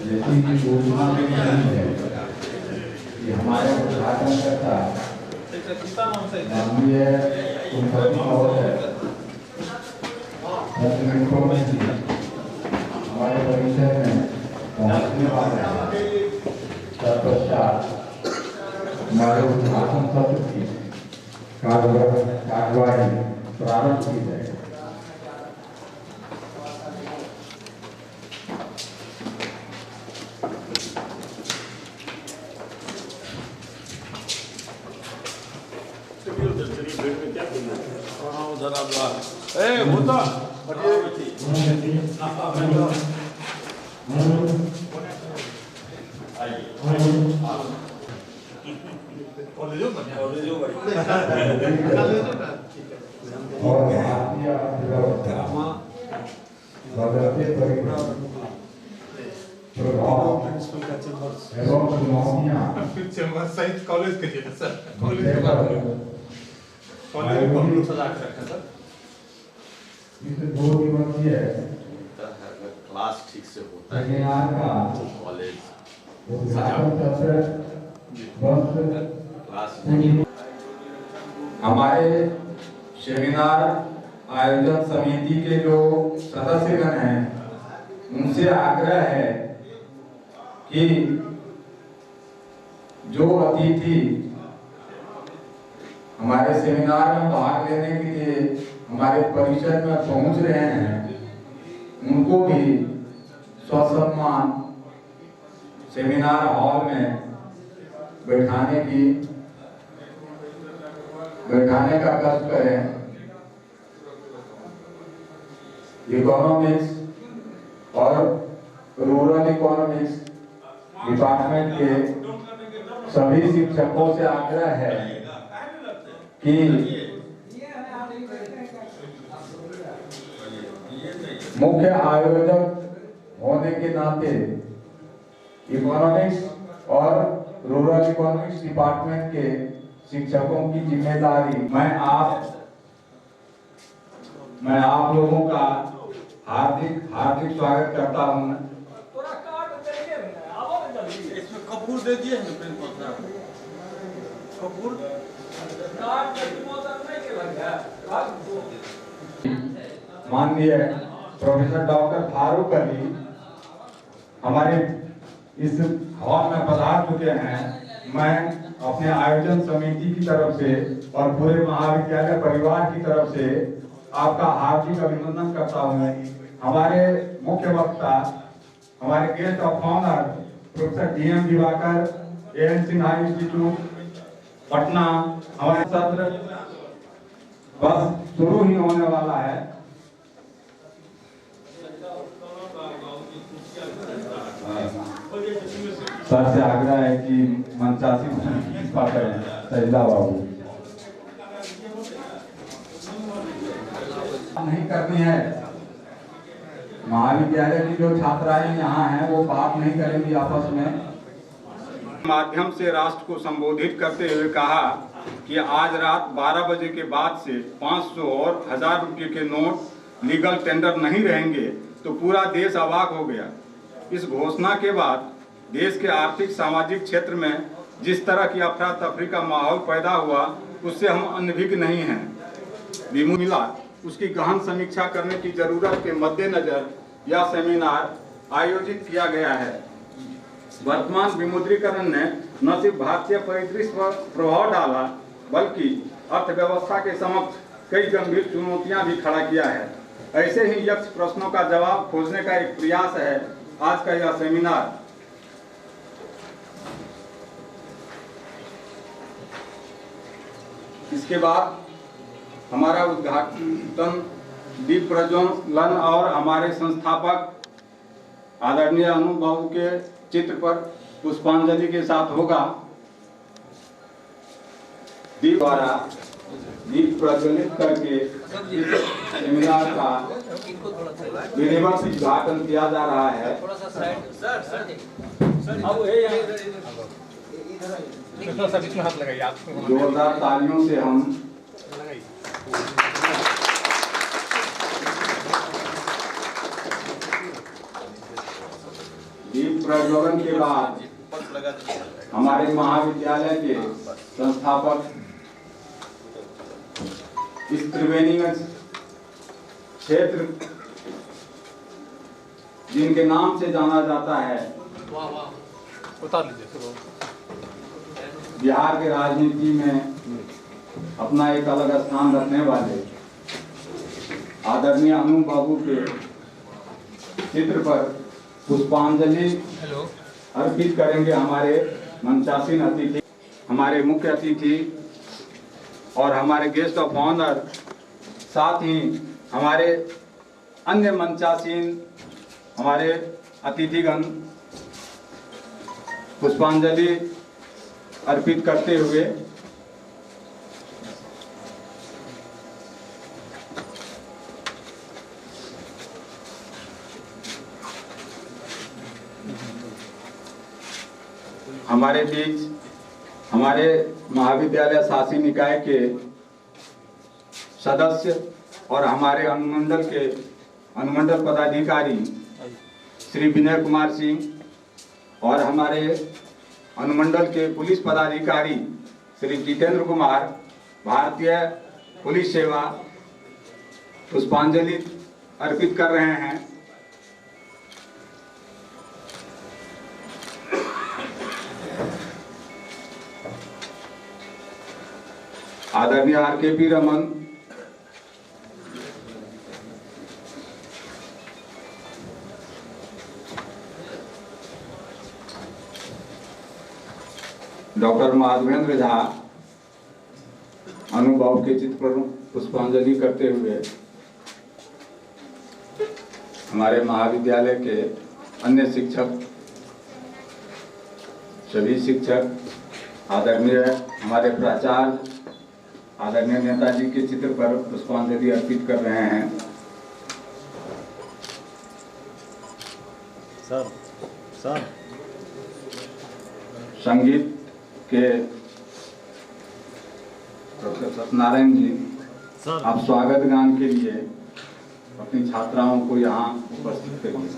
जैसी कि सूचना में नहीं है कि हमारे उद्घाटनकर्ता माननीय कुलपति महोदय हमारे परिसर में पहुंचने वाले हैं। तत्पश्चात हमारे उद्घाटन सत्र की कार्यवाही प्रारंभ की जाएगी। और भारतीय अर्थव्यवस्था बदलते प्रभाव एवं चुनौतियां कॉलेज के लिए सर कॉलेज इस 2 दिवसीय क्लास ठीक से होता है सेमिनार का कॉलेज उद्घाटन सत्र क्लास हमारे सेमिनार आयोजन समिति के जो सदस्यगण हैं उनसे आग्रह है कि जो अतिथि हमारे सेमिनार में भाग लेने के लिए हमारे परिसर में पहुंच रहे हैं उनको भी ससम्मान सेमिनार हॉल में बैठाने का कष्ट करें। इकोनॉमिक्स और रूरल इकोनॉमिक्स डिपार्टमेंट के सभी शिक्षकों से आग्रह है कि मुख्य आयोजक होने के नाते इकोनॉमिक्स और रूरल इकोनॉमिक्स डिपार्टमेंट के शिक्षकों की जिम्मेदारी मैं आप लोगों का हार्दिक स्वागत करता हूं। इसमें कपूर दे दिए हैं कपूर माननीय प्रोफेसर डॉक्टर फारूक अली हमारे इस हॉल में पधार चुके हैं। मैं अपने आयोजन समिति की तरफ से और पूरे महाविद्यालय परिवार की तरफ से आपका हार्दिक अभिनंदन करता हूं। हमारे मुख्य वक्ता हमारे guest of honour professor DM Diwakar AN Sinha institute Patna हमारे सत्र बस शुरू ही होने वाला है। सर से आग्रह है कि मंचासी करें सजदा बाबू नहीं करनी है। महाविद्यालय की जो छात्राएं यहाँ हैं वो बात नहीं करेंगी आपस में। माध्यम से राष्ट्र को संबोधित करते हुए कहा कि आज रात 12 बजे के बाद से 500 और 1000 रुपये के नोट लीगल टेंडर नहीं रहेंगे तो पूरा देश अवाक हो गया। इस घोषणा के बाद देश के आर्थिक सामाजिक क्षेत्र में जिस तरह की अफरा तफरी का माहौल पैदा हुआ उससे हम अनभिज्ञ नहीं हैं। मिला उसकी गहन समीक्षा करने की जरूरत के मद्देनजर यह सेमिनार आयोजित किया गया है। वर्तमान विमुद्रीकरण ने न सिर्फ भारतीय परिदृश्य पर प्रभाव डाला बल्कि अर्थव्यवस्था के समक्ष कई गंभीर चुनौतियां भी खड़ा किया है। ऐसे ही यक्ष प्रश्नों का जवाब खोजने का एक प्रयास है आज का यह सेमिनार। इसके बाद हमारा उद्घाटन दीप प्रज्वलन और हमारे संस्थापक आदरणीय अनूप बाबू के चित्र पर पुष्पांजलि के साथ होगा। दीप द्वारा दीप प्रज्वलित करके इस सेमिनार का विधिवत उद्घाटन किया जा रहा है। जोरदार तालियों से हम दीप प्रज्वलन के बाद बस लगा दीजिए। हमारे महाविद्यालय के संस्थापक इस त्रिवेणीगंज क्षेत्र जिनके नाम से जाना जाता है, उतार लीजिए। बिहार के राजनीति में अपना एक अलग स्थान रखने वाले आदरणीय अनु बाबू के चित्र पर पुष्पांजलि अर्पित करेंगे हमारे मंचासीन अतिथि, हमारे मुख्य अतिथि और हमारे गेस्ट ऑफ ऑनर, साथ ही हमारे अन्य मंचासीन हमारे अतिथिगण पुष्पांजलि अर्पित करते हुए हमारे बीच हमारे महाविद्यालय शासी निकाय के सदस्य और हमारे अनुमंडल पदाधिकारी श्री विनय कुमार सिंह और हमारे अनुमंडल के पुलिस पदाधिकारी श्री जितेंद्र कुमार, भारतीय पुलिस सेवा, पुष्पांजलि अर्पित कर रहे हैं। आदरणीय RKP रमन, डॉक्टर माधवेंद्र झा अनुभव के चित्र पर पुष्पांजलि करते हुए हमारे महाविद्यालय के अन्य शिक्षक, सभी शिक्षक, आदरणीय हमारे प्राचार्य, आदरणीय नेताजी के चित्र पर पुष्पांजलि अर्पित कर रहे हैं। सर संगीत के प्रोफेसर सत्यनारायण जी, आप स्वागत गान के लिए अपनी छात्राओं को यहाँ उपस्थित करिए।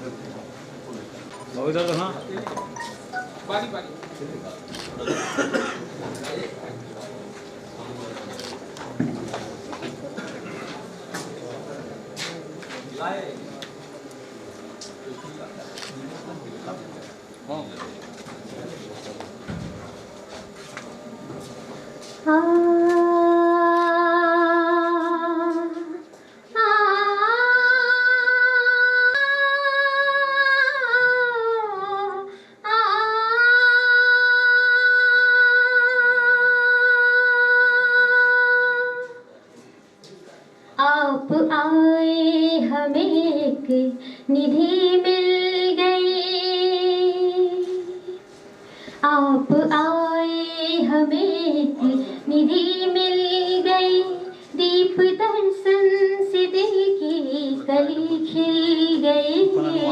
आप आए हमें एक निधि मिल गई, आप आए हमें एक निधि मिल गई, दीप दर्शन से दिल की कली खिल गई।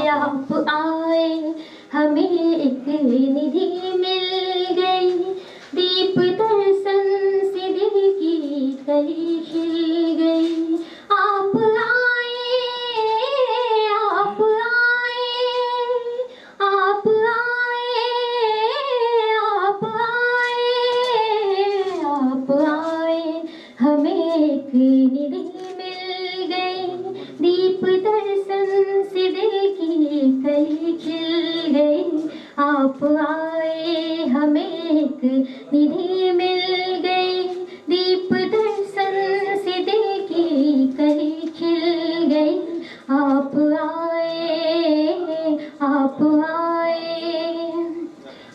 आप आए हमें एक निधि मिल गई, दीप दर्शन से दिल की कली खिल गई। आप आए, आप आए, आप आए, आप आए, आप आए, हमें एक निधि मिल गई, दीप दर्शन से दिल की कली खिल गई। आप आए हमें एक निधि मिल गई, दीप दर्शन से दिल की कली खिल गई। आप आए, आप आए,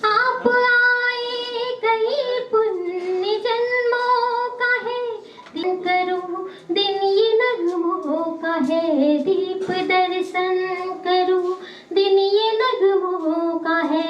आप आए, कई पुण्य जन्मों का है दिन, करूं दिन ये नगमों का है, दीप दर्शन करूं दिन ये नगमों का है।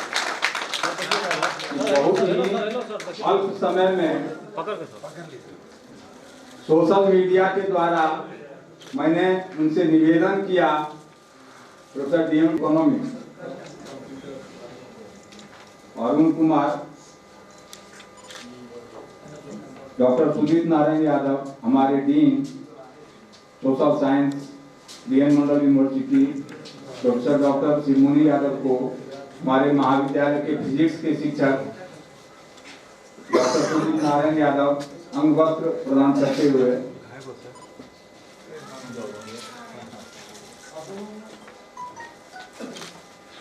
बहुत ही अल्प समय में सोशल मीडिया के द्वारा मैंने उनसे निवेदन किया, professor DM economics Arun Kumar, doctor Sujit Narayan Yadav हमारे dean social science DN Mandal university, professor doctor Shivmuni Yadav को हमारे महाविद्यालय के फिजिक्स के शिक्षक डॉक्टर सुजीत नारायण यादव अंग वस्त्र प्रदान करते हुए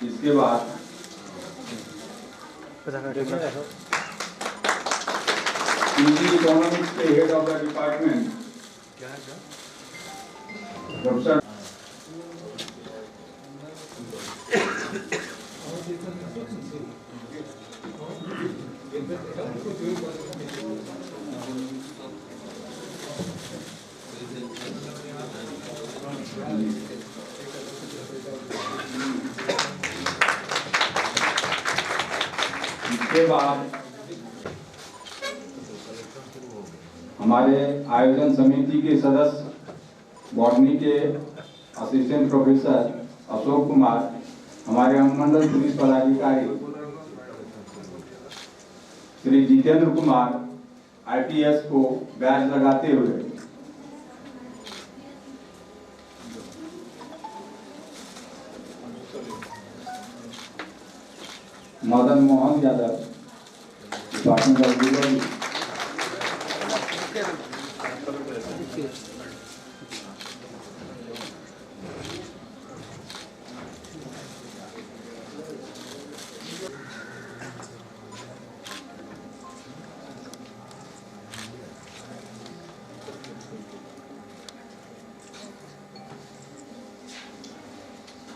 इसके बाद इकोनॉमिक्स के head of the department professor इसके बाद हमारे आयोजन समिति के सदस्य बॉटनी के असिस्टेंट प्रोफेसर अशोक कुमार, हमारे अनुमंडल पुलिस पदाधिकारी श्री जितेंद्र कुमार आईपीएस को बैच लगाते हुए Madan Mohan Yadav department of zoology,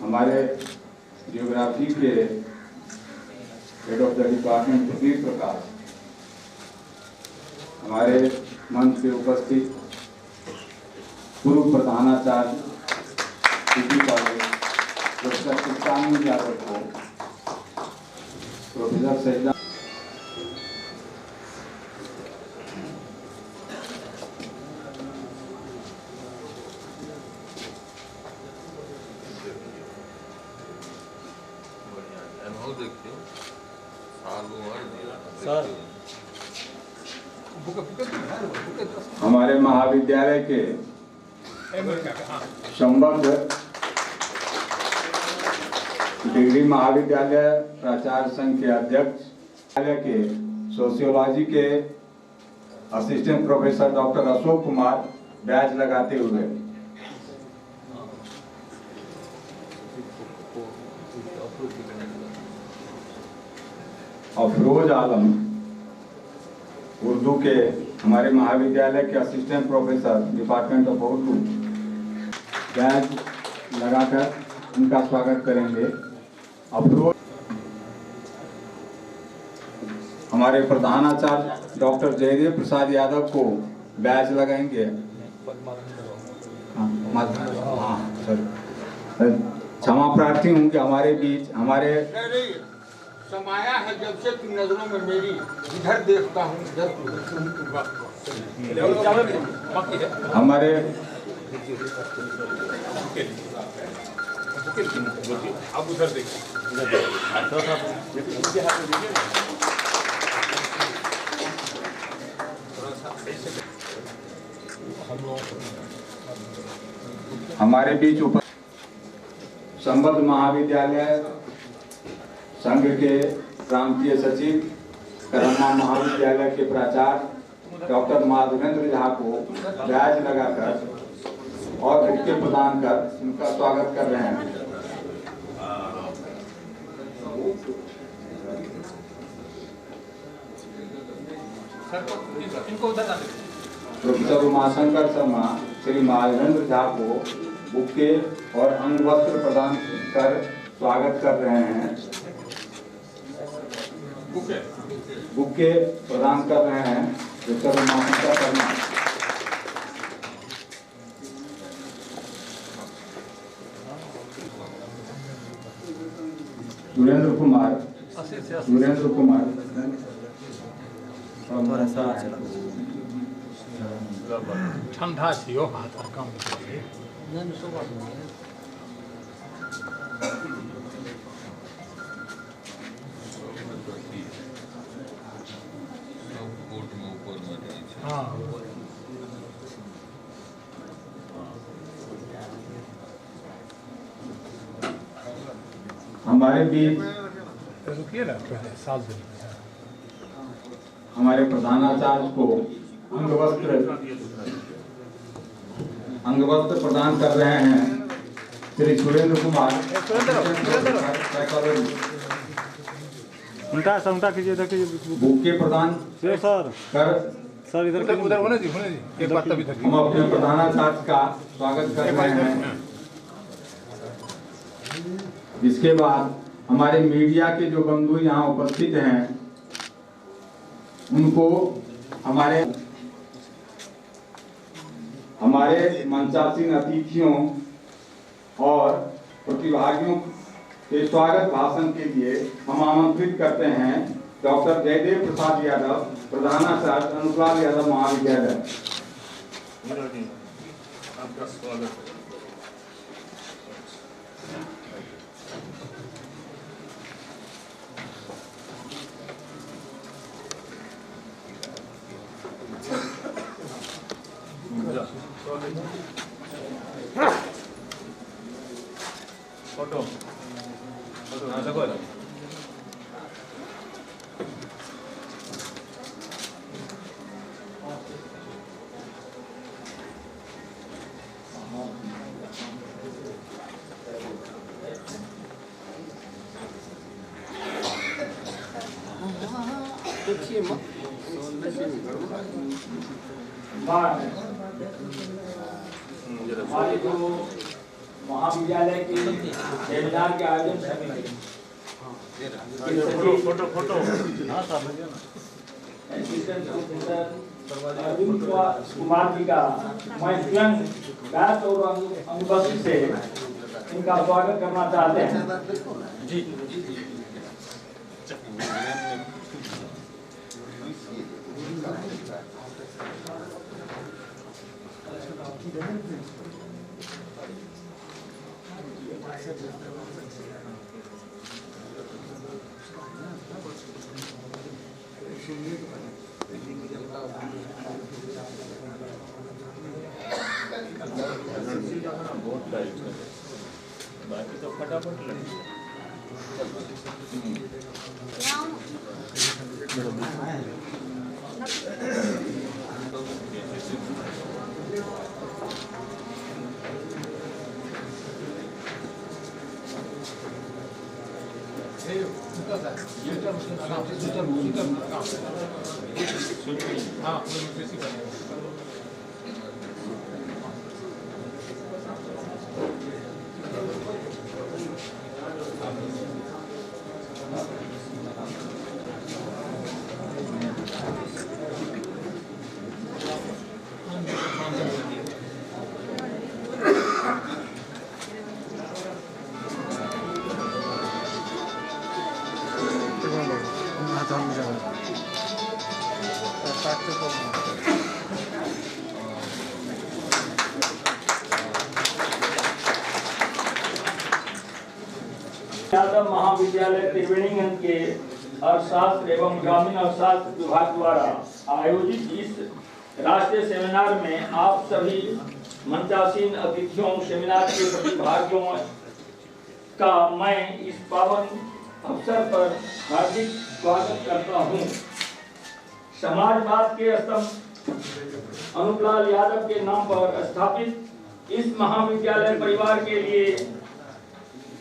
हमारे जियोग्राफी के head of the department Sudhir Prakash, हमारे मंच पे उपस्थित पूर्व प्रधानाचार्य कॉलेज प्रोफेसर कृष्णानंद यादव को, प्रोफेसर सैदा हमारे महाविद्यालय के संबद्ध डिग्री महाविद्यालय प्राचार्य संघ के अध्यक्ष, के सोशियोलॉजी के assistant professor doctor Ashok Kumar batch लगाते हुए अफरोज आलम उर्दू के हमारे महाविद्यालय के assistant professor department of Urdu batch लगाकर उनका स्वागत करेंगे। अफरोज हमारे प्रधानाचार्य डॉक्टर जयदेव प्रसाद यादव को बैच लगाएंगे। हाँ सर, क्षमा प्रार्थी हूँ कि हमारे बीच हमारे समाया है जब से तुम नजरों में मेरी, इधर देखता हूँ हमारे अब उधर देखिए, हमारे बीच संबद्ध महाविद्यालय संघ के प्रांतीय सचिव करन्ना महाविद्यालय के प्राचार्य डॉक्टर माधवेंद्र झा को बैच लगाकर और बुके प्रदान कर उनका स्वागत कर रहे हैं। प्रोफेसर उमाशंकर शर्मा श्री माधवेंद्र झा को बुके और अंग वस्त्र प्रदान कर स्वागत कर रहे हैं। बुके प्रदान कर रहे हैं प्रोफेसर उमाशंकर शर्मा। सुरेंद्र कुमार ठंडा छियो हाथ और कम हाँ हमारे बीच रुकिए ना पहले साल दिन हमारे प्रधानाचार्य को अंगवस्त्र प्रदान कर रहे हैं श्री सुरेंद्र कुमार। उल्टा कीजिए, इधर कीजिए। बुके प्रदान सर कर उधर होने दी एक बार तभी तक हम अपने प्रधानाचार्य का स्वागत कर रहे हैं। इसके बाद हमारे मीडिया के जो बंधु यहाँ उपस्थित हैं उनको हमारे मंचासीन अतिथियों और प्रतिभागियों के स्वागत भाषण के लिए हम आमंत्रित करते हैं डॉक्टर जयदेव प्रसाद यादव, प्रधानाचार्य अनुपलाल यादव महाविद्यालय। आपका स्वागत है। फोटो फोटो देखो हमारे जो महाविद्यालय के सेमिनार के आयोजन समिति फोटो फोटो अरविंद कुमार जी का मैं स्वयं बैच और अनुपस्थित से इनका स्वागत करना चाहते हैं। जी बाकी तो फटाफट लगे। यादव महाविद्यालय त्रिवेणीगंज के अर्थशास्त्र एवं ग्रामीण अर्थशास्त्र विभाग द्वारा आयोजित इस राष्ट्रीय सेमिनार में आप सभी मंचासीन अतिथियों सेमिनार के प्रतिभागियों का मैं इस पावन अवसर पर हार्दिक स्वागत करता हूं। समाजवाद के स्तंभ अनुपलाल यादव के नाम पर स्थापित इस महाविद्यालय परिवार के लिए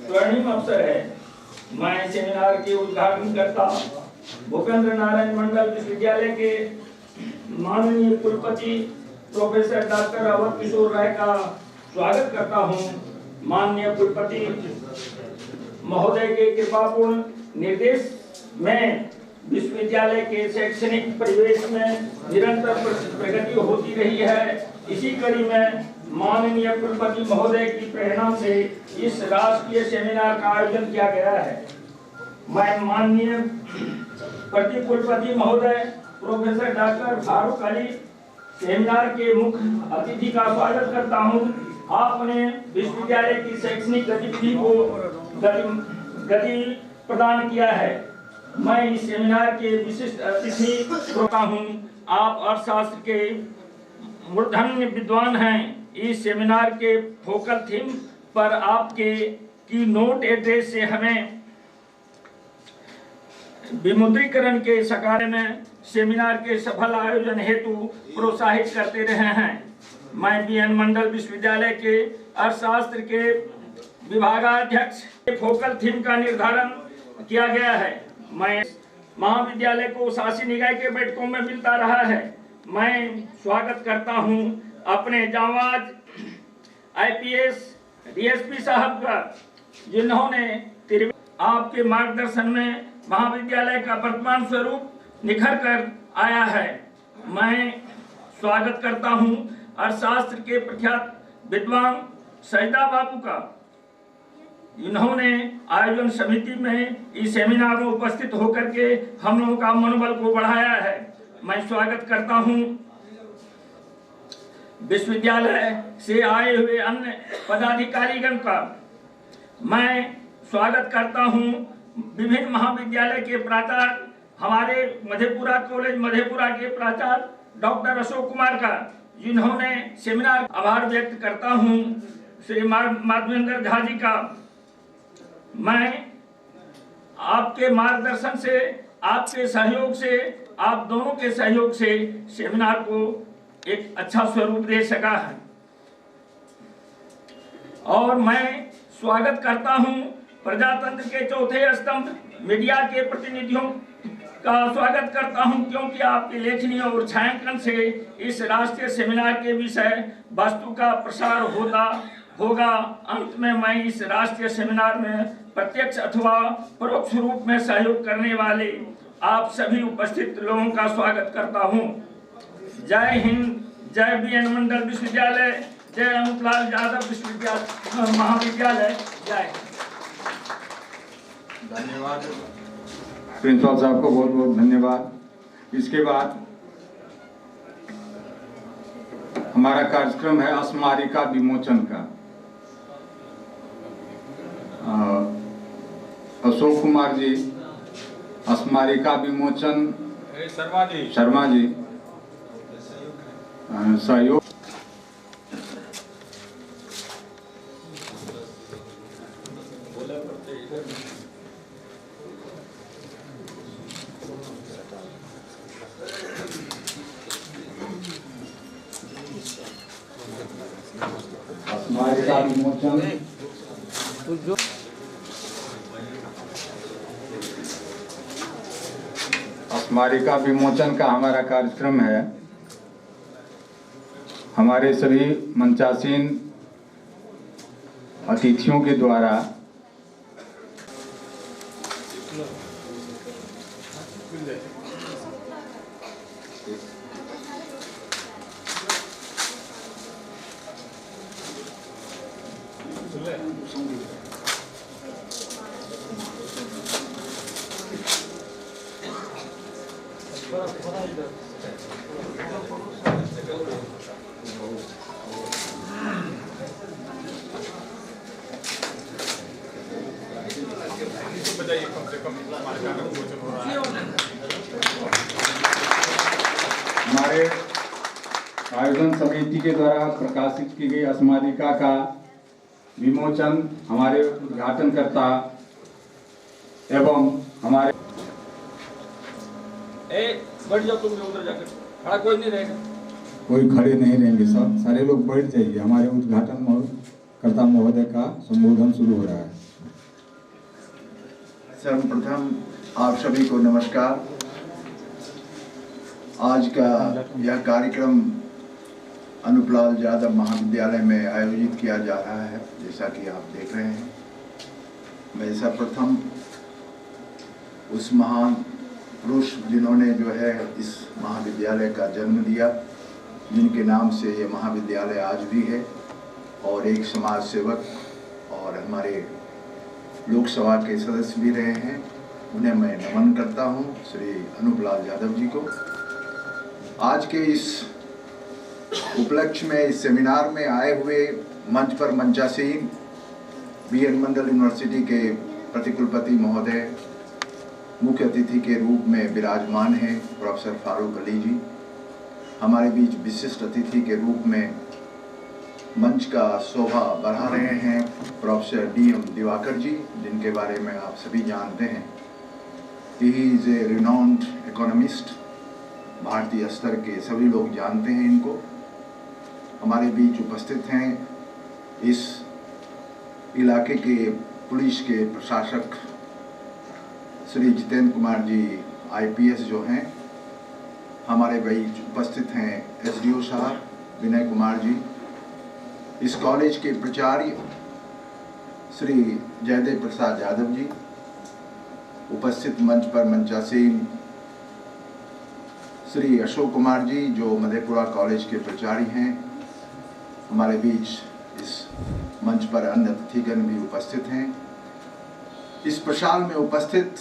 स्वर्णिम अवसर है। मैं सेमिनार के उद्घाटन करता भूपेंद्र नारायण मंडल विश्वविद्यालय के माननीय कुलपति प्रोफेसर डॉक्टर अवध किशोर राय का स्वागत करता हूं। माननीय कुलपति महोदय के कृपापूर्ण निर्देश में विश्वविद्यालय के शैक्षणिक परिवेश में निरंतर प्रगति होती रही है। इसी कड़ी में माननीय कुलपति महोदय की प्रेरणा से इस राष्ट्रीय सेमिनार का आयोजन किया गया है। मैं माननीय प्रति कुलपति महोदय professor doctor Farooq Ali seminar के मुख्य अतिथि का स्वागत करता हूं। आपने विश्वविद्यालय की शैक्षणिक गतिविधि को गति प्रदान किया है। मैं इस सेमिनार के विशिष्ट अतिथि होता हूं। आप अर्थशास्त्र के मूर्धन्य विद्वान हैं। इस सेमिनार के फोकल थीम पर आपके की नोट एड्रेस से हमें विमुद्रीकरण के सकारे में सेमिनार के सफल आयोजन हेतु प्रोत्साहित करते रहे हैं। मैं बीएन मंडल विश्वविद्यालय के अर्थशास्त्र के विभागाध्यक्ष फोकल थीम का निर्धारण किया गया है। मैं महाविद्यालय को शासी निकाय के बैठकों में मिलता रहा है। मैं स्वागत करता हूं अपने जांबाज आईपीएस डीएसपी साहब का, जिन्होंने आपके मार्गदर्शन में महाविद्यालय का वर्तमान स्वरूप निखर कर आया है। मैं स्वागत करता हूं अर्थशास्त्र के प्रख्यात विद्वान सैदा बाबू का, जिन्होंने आयोजन समिति में इस सेमिनार में उपस्थित होकर के हम लोगों का मनोबल को बढ़ाया है। मैं स्वागत करता हूं विश्वविद्यालय से आए हुए अन्य पदाधिकारीगण का। मैं स्वागत करता हूं विभिन्न महाविद्यालय के प्राचार्य, हमारे मधेपुरा कॉलेज मधेपुरा के प्राचार्य डॉक्टर अशोक कुमार का, जिन्होंने सेमिनार आभार व्यक्त करता हूं श्री माधवेंद्र झा जी का। मैं आपके मार्गदर्शन से, आपके सहयोग से, आप दोनों के सहयोग से सेमिनार को एक अच्छा स्वरूप दे सका है। और मैं स्वागत करता हूं प्रजातंत्र के चौथे स्तंभ मीडिया के प्रतिनिधियों का स्वागत करता हूं, क्योंकि आपके लेखनी और छायांकन से इस राष्ट्रीय सेमिनार के विषय वस्तु का प्रसार होगा। अंत में मैं इस राष्ट्रीय सेमिनार में प्रत्यक्ष अथवा परोक्ष रूप में सहयोग करने वाले आप सभी उपस्थित लोगों का स्वागत करता हूं। जय हिंद, जय बीएन मंडल विश्वविद्यालय, जय अनुपलाल यादव विश्वविद्यालय महाविद्यालय, जय। धन्यवाद प्रिंसिपल साहब को बहुत बहुत धन्यवाद। इसके बाद हमारा कार्यक्रम है स्मारिका विमोचन का। अशोक कुमार जी स्मारिका विमोचन, शर्मा जी सहयोग। स्मारिका विमोचन स्मारिका विमोचन का हमारा कार्यक्रम है। हमारे सभी मंचासीन अतिथियों के द्वारा हमारे आयोजन समिति के द्वारा प्रकाशित की गई स्मारिका का विमोचन हमारे उद्घाटनकर्ता एवं हमारे बढ़ जाओ, तुम उधर जाकर खड़ा कोई नहीं रहेगा। कोई खड़े नहीं रहेंगे, सब सारे लोग बैठ जाइए। हमारे उद्घाटन कर्ता महोदय का संबोधन शुरू हो रहा है। सर्वप्रथम आप सभी को नमस्कार। आज का यह कार्यक्रम अनुपलाल यादव महाविद्यालय में आयोजित किया जा रहा है, जैसा कि आप देख रहे हैं। मैं सर्वप्रथम उस महान पुरुष जिन्होंने जो है इस महाविद्यालय का जन्म दिया, जिनके नाम से ये महाविद्यालय आज भी है, और एक समाज सेवक और हमारे लोकसभा के सदस्य भी रहे हैं, उन्हें मैं नमन करता हूं, श्री अनुपलाल यादव जी को। आज के इस उपलक्ष्य में, इस सेमिनार में आए हुए मंच पर मंचासीन बीएन मंडल यूनिवर्सिटी के प्रतिकुलपति महोदय, मुख्य अतिथि के रूप में विराजमान हैं प्रोफेसर फारूक अली जी। हमारे बीच विशिष्ट अतिथि के रूप में मंच का शोभा बढ़ा रहे हैं प्रोफेसर डीएम दिवाकर जी, जिनके बारे में आप सभी जानते हैं। He is a renowned economist, भारतीय स्तर के सभी लोग जानते हैं इनको। हमारे बीच उपस्थित हैं इस इलाके के पुलिस के प्रशासक श्री जितेंद्र कुमार जी IPS जो हैं। हमारे बीच उपस्थित हैं SDO साहब विनय कुमार जी। इस कॉलेज के प्राचार्य श्री जयदेव प्रसाद यादव जी। उपस्थित मंच पर मंचासीन श्री अशोक कुमार जी जो मधेपुरा कॉलेज के प्राचार्य हैं। हमारे बीच इस मंच पर अन्य अतिथिगण भी उपस्थित हैं। इस प्रशाल में उपस्थित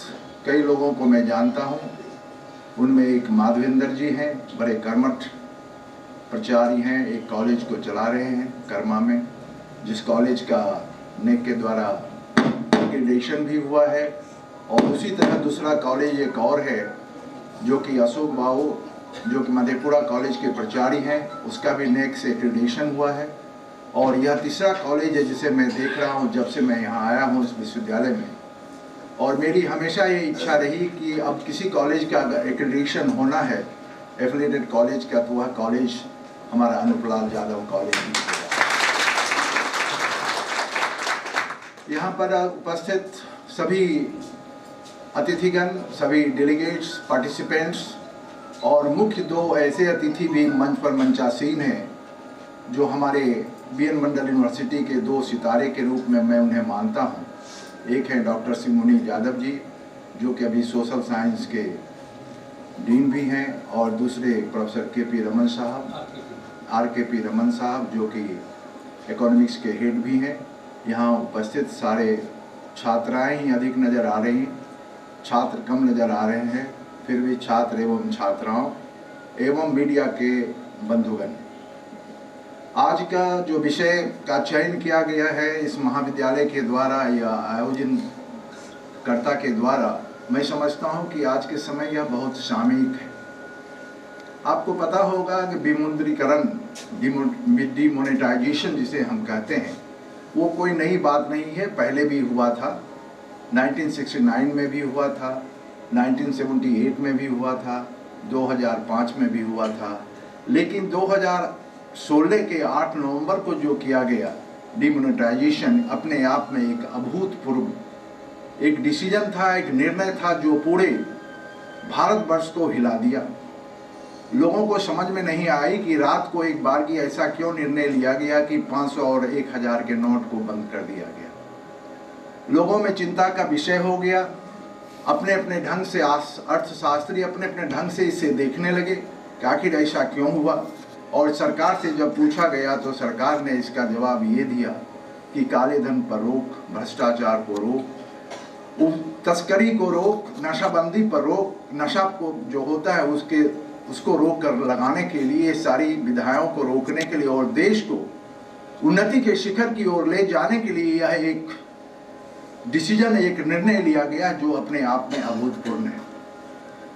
कई लोगों को मैं जानता हूं। उनमें एक माधवेंद्र जी हैं, बड़े कर्मठ प्राचार्य हैं, एक कॉलेज को चला रहे हैं कर्मा में, जिस कॉलेज का नेक के द्वारा एक्रेडिटेशन भी हुआ है। और उसी तरह दूसरा कॉलेज एक और है जो कि अशोक बाबू जो कि मधेपुरा कॉलेज के प्राचार्य हैं, उसका भी नेक से एक्रेडिटेशन हुआ है। और यह तीसरा कॉलेज है जिसे मैं देख रहा हूं जब से मैं यहाँ आया हूँ इस विश्वविद्यालय में। और मेरी हमेशा ये इच्छा रही कि अब किसी कॉलेज का एक्रेडिटेशन होना है एफिलिएटेड कॉलेज का, तो वह कॉलेज हमारा अनुपलाल यादव कॉलेज ही है। यहाँ पर उपस्थित सभी अतिथिगण, सभी डेलीगेट्स, पार्टिसिपेंट्स और मुख्य दो ऐसे अतिथि भी मंच पर मंचासीन हैं जो हमारे बीएन मंडल यूनिवर्सिटी के दो सितारे के रूप में मैं उन्हें मानता हूँ। एक है डॉक्टर सिंह यादव जी जो कि अभी सोशल साइंस के डीन भी हैं, और दूसरे प्रोफेसर KP रमन साहब, RKP रमन साहब जो कि इकोनॉमिक्स के हेड भी हैं। यहाँ उपस्थित सारे छात्राएं ही अधिक नज़र आ रही हैं, छात्र कम नज़र आ रहे हैं, फिर भी छात्र एवं छात्राओं एवं मीडिया के बंधुगण, आज का जो विषय का चयन किया गया है इस महाविद्यालय के द्वारा या आयोजन कर्ता के द्वारा, मैं समझता हूं कि आज के समय यह बहुत सामयिक है। आपको पता होगा कि विमुद्रीकरण, डिमोनेटाइजेशन जिसे हम कहते हैं, वो कोई नई बात नहीं है, पहले भी हुआ था। 1969 में भी हुआ था, 1978 में भी हुआ था, 2005 में भी हुआ था। लेकिन 2016 के 8 नवंबर को जो किया गया डिमोनेटाइजेशन अपने आप में एक अभूतपूर्व एक डिसीजन था, एक निर्णय था जो पूरे भारतवर्ष को हिला दिया। लोगों को समझ में नहीं आई कि रात को एक बार की ऐसा क्यों निर्णय लिया गया कि 500 और 1000 के नोट को बंद कर दिया गया। लोगों में चिंता का विषय हो गया। अपने अपने ढंग से अर्थशास्त्री अपने अपने ढंग से इसे देखने लगे कि आखिर ऐसा क्यों हुआ। और सरकार से जब पूछा गया तो सरकार ने इसका जवाब ये दिया कि काले धन पर रोक, भ्रष्टाचार को रोक, तस्करी को रोक, नशाबंदी पर रोक, नशा को जो होता है उसको रोक कर लगाने के लिए, सारी विधायों को रोकने के लिए और देश को उन्नति के शिखर की ओर ले जाने के लिए यह एक डिसीजन, एक निर्णय लिया गया जो अपने आप में अभूतपूर्व है।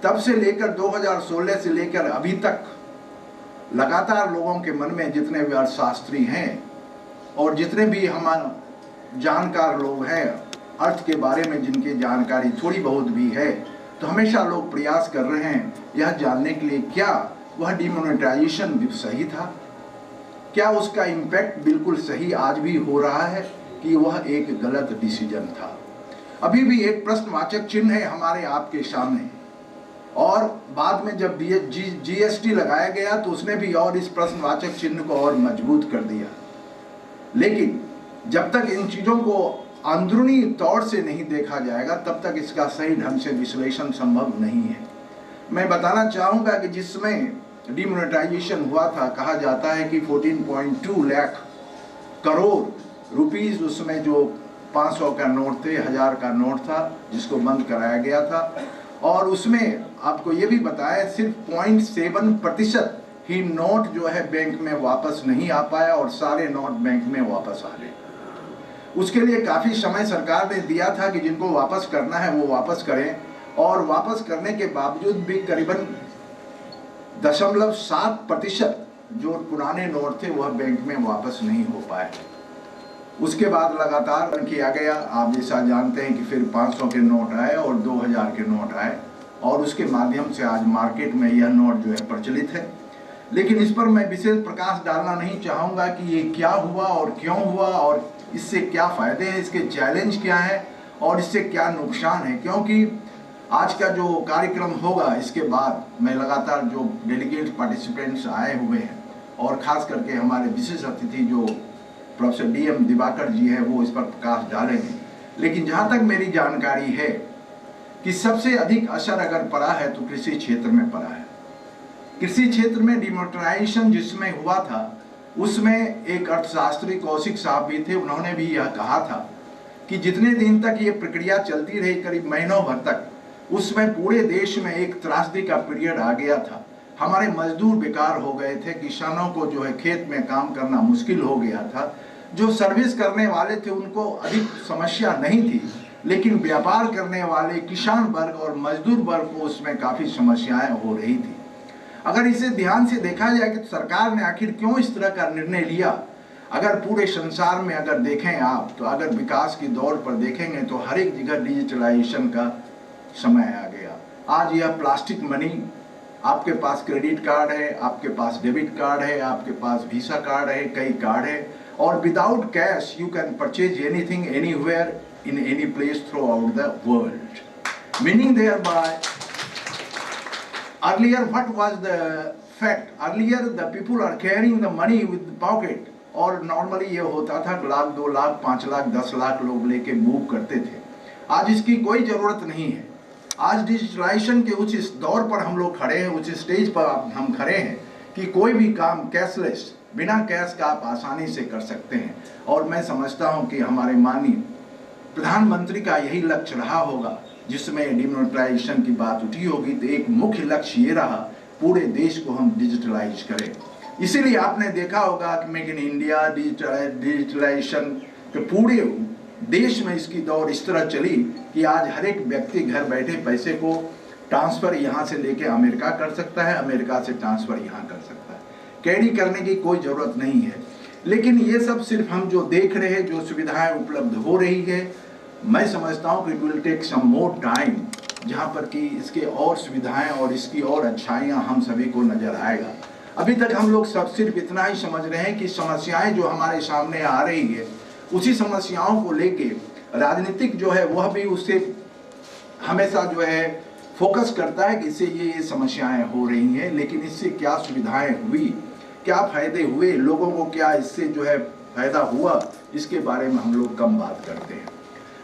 तब से लेकर 2016 से लेकर अभी तक लगातार लोगों के मन में जितने भी अर्थशास्त्री हैं और जितने भी हमारे जानकार लोग हैं अर्थ के बारे में, जिनकी जानकारी थोड़ी बहुत भी है, तो हमेशा लोग प्रयास कर रहे हैं यह जानने के लिए क्या वह डिमोनेटाइजेशन सही था, क्या उसका इम्पैक्ट बिल्कुल सही आज भी हो रहा है कि वह एक गलत डिसीजन था। अभी भी एक प्रश्नवाचक चिन्ह है हमारे आपके सामने। और बाद में जब GST लगाया गया तो उसने भी और इस प्रश्नवाचक चिन्ह को और मजबूत कर दिया। लेकिन जब तक इन चीज़ों को अंदरूनी तौर से नहीं देखा जाएगा तब तक इसका सही ढंग से विश्लेषण संभव नहीं है। मैं बताना चाहूँगा कि जिस समय डिमोनेटाइजेशन हुआ था, कहा जाता है कि 14.2 लाख करोड़ रुपीस उसमें जो 500 का नोट थे, 1000 का नोट था, जिसको बंद कराया गया था। और उसमें आपको ये भी बताया सिर्फ 0.7% ही नोट जो है बैंक में वापस नहीं आ पाया और सारे नोट बैंक में वापस आ गए। उसके लिए काफ़ी समय सरकार ने दिया था कि जिनको वापस करना है वो वापस करें, और वापस करने के बावजूद भी करीबन 0.7% जो पुराने नोट थे वह बैंक में वापस नहीं हो पाए। उसके बाद लगातार किया गया, आप जैसा जानते हैं कि फिर 500 के नोट आए और 2000 के नोट आए, और उसके माध्यम से आज मार्केट में यह नोट जो है प्रचलित है। लेकिन इस पर मैं विशेष प्रकाश डालना नहीं चाहूँगा कि ये क्या हुआ और क्यों हुआ और इससे क्या फ़ायदे हैं, इसके चैलेंज क्या है और इससे क्या नुकसान है, क्योंकि आज का जो कार्यक्रम होगा इसके बाद मैं लगातार जो डेलीगेट पार्टिसिपेंट्स आए हुए हैं और ख़ास करके हमारे विशेष अतिथि जो प्रोफेसर DM दिवाकर जी है वो इस पर प्रकाश डालेंगे। लेकिन जहाँ तक मेरी जानकारी है कि सबसे अधिक असर अगर पड़ा है तो कृषि क्षेत्र में पड़ा है। कृषि क्षेत्र में डिमोनेटाइजेशन जिसमें हुआ था उसमें एक अर्थशास्त्री कौशिक साहब भी थे, उन्होंने भी यह कहा था कि जितने दिन तक ये प्रक्रिया चलती रही, करीब महीनों भर तक, उसमें पूरे देश में एक त्रासदी का पीरियड आ गया था। हमारे मजदूर बेकार हो गए थे, किसानों को जो है खेत में काम करना मुश्किल हो गया था। जो सर्विस करने वाले थे उनको अधिक समस्या नहीं थी, लेकिन व्यापार करने वाले किसान वर्ग और मजदूर वर्ग को उसमें काफ़ी समस्याएं हो रही थी। अगर इसे ध्यान से देखा जाए कि सरकार ने आखिर क्यों इस तरह का निर्णय लिया, अगर पूरे संसार में अगर देखें आप तो अगर विकास की दौड़ पर देखेंगे तो हर एक जगह डिजिटलाइजेशन का समय आ गया। आज यह प्लास्टिक मनी, आपके पास क्रेडिट कार्ड है, आपके पास डेबिट कार्ड है, आपके पास वीसा कार्ड है, कई कार्ड है, और without cash you can purchase anything anywhere in any place throughout the world. Meaning thereby earlier what was the fact? Earlier the people are carrying the money with the pocket, और normally ये होता था 1 लाख 2 लाख 5 लाख 10 लाख लोग लेके move करते थे। आज इसकी कोई ज़रूरत नहीं है। आज डिजिटलाइजेशन के उस इस दौर पर हम लोग खड़े हैं, उस स्टेज पर हम खड़े हैं कि कोई भी काम कैशलेस, बिना कैश का आप आसानी से कर सकते हैं। और मैं समझता हूं कि हमारे माननीय प्रधानमंत्री का यही लक्ष्य रहा होगा, जिसमें डिमोनेटाइजेशन की बात उठी होगी तो एक मुख्य लक्ष्य ये रहा पूरे देश को हम डिजिटलाइज करें। इसीलिए आपने देखा होगा कि मेक इन इंडिया डिजिटलाइजेशन के पूरे देश में इसकी दौड़ इस तरह चली कि आज हर एक व्यक्ति घर बैठे पैसे को ट्रांसफ़र यहाँ से लेके अमेरिका कर सकता है, अमेरिका से ट्रांसफ़र यहाँ कर सकता है। कैरी करने की कोई ज़रूरत नहीं है। लेकिन ये सब सिर्फ हम जो देख रहे हैं, जो सुविधाएं उपलब्ध हो रही है, मैं समझता हूँ कि it will take some more time, जहाँ पर कि इसके और सुविधाएं और इसकी और अच्छाइयाँ हम सभी को नज़र आएगा। अभी तक हम लोग सब सिर्फ इतना ही समझ रहे हैं कि समस्याएं जो हमारे सामने आ रही है, उसी समस्याओं को लेके राजनीतिक जो है वह भी उससे हमेशा जो है फोकस करता है कि इससे ये समस्याएं हो रही हैं, लेकिन इससे क्या सुविधाएं हुई, क्या फ़ायदे हुए, लोगों को क्या इससे जो है फ़ायदा हुआ, इसके बारे में हम लोग कम बात करते हैं।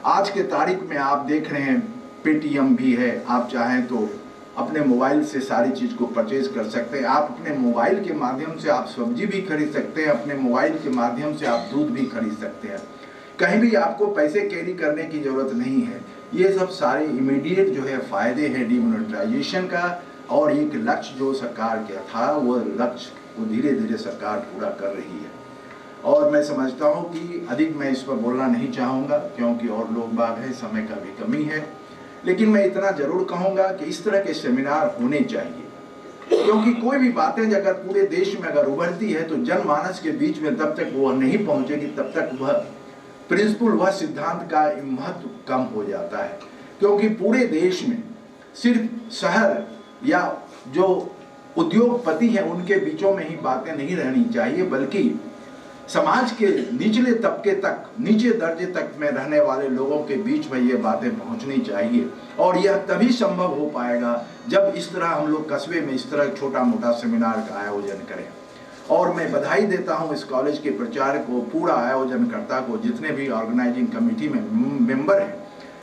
आज के तारीख में आप देख रहे हैं पेटीएम भी है, आप चाहें तो अपने मोबाइल से सारी चीज़ को परचेज कर सकते हैं। आप अपने मोबाइल के माध्यम से आप सब्जी भी खरीद सकते हैं, अपने मोबाइल के माध्यम से आप दूध भी खरीद सकते हैं। कहीं भी आपको पैसे कैरी करने की ज़रूरत नहीं है। ये सब सारे इमीडिएट जो है फ़ायदे हैं डिमोनेटाइजेशन का, और एक लक्ष्य जो सरकार का था वो लक्ष्य वो धीरे धीरे सरकार पूरा कर रही है। और मैं समझता हूँ कि अधिक मैं इस पर बोलना नहीं चाहूँगा क्योंकि और लोग बाग हैं, समय का भी कमी है। लेकिन मैं इतना ज़रूर कहूँगा कि इस तरह के सेमिनार होने चाहिए, क्योंकि कोई भी बातें अगर पूरे देश में अगर उभरती है तो जनमानस के बीच में तब तक वह नहीं पहुँचेगी, तब तक वह प्रिंसिपल, वह सिद्धांत का महत्व कम हो जाता है। क्योंकि पूरे देश में सिर्फ शहर या जो उद्योगपति हैं उनके बीचों में ही बातें नहीं रहनी चाहिए, बल्कि समाज के निचले तबके तक, नीचे दर्जे तक में रहने वाले लोगों के बीच में ये बातें पहुंचनी चाहिए। और यह तभी संभव हो पाएगा जब इस तरह हम लोग कस्बे में इस तरह छोटा मोटा सेमिनार का आयोजन करें। और मैं बधाई देता हूं इस कॉलेज के प्राचार्य को, पूरा आयोजनकर्ता को, जितने भी ऑर्गेनाइजिंग कमेटी में मेंबर हैं,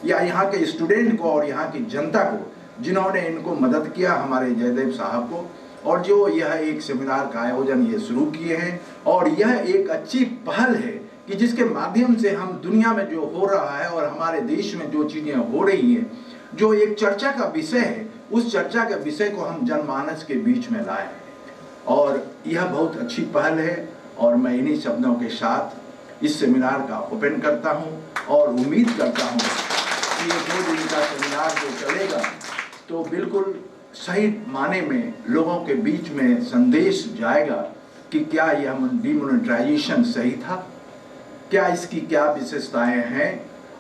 या यहाँ के स्टूडेंट को और यहाँ की जनता को जिन्होंने इनको मदद किया, हमारे जयदेव साहब को, और जो यह एक सेमिनार का आयोजन ये शुरू किए हैं। और यह एक अच्छी पहल है कि जिसके माध्यम से हम दुनिया में जो हो रहा है और हमारे देश में जो चीज़ें हो रही हैं, जो एक चर्चा का विषय है, उस चर्चा के विषय को हम जनमानस के बीच में लाए और यह बहुत अच्छी पहल है। और मैं इन्हीं शब्दों के साथ इस सेमिनार का ओपन करता हूं और उम्मीद करता हूं कि ये 2 दिन का सेमिनार जो चलेगा तो बिल्कुल सही माने में लोगों के बीच में संदेश जाएगा कि क्या यह डिमोनेटाइजेशन सही था, क्या इसकी क्या विशेषताएं हैं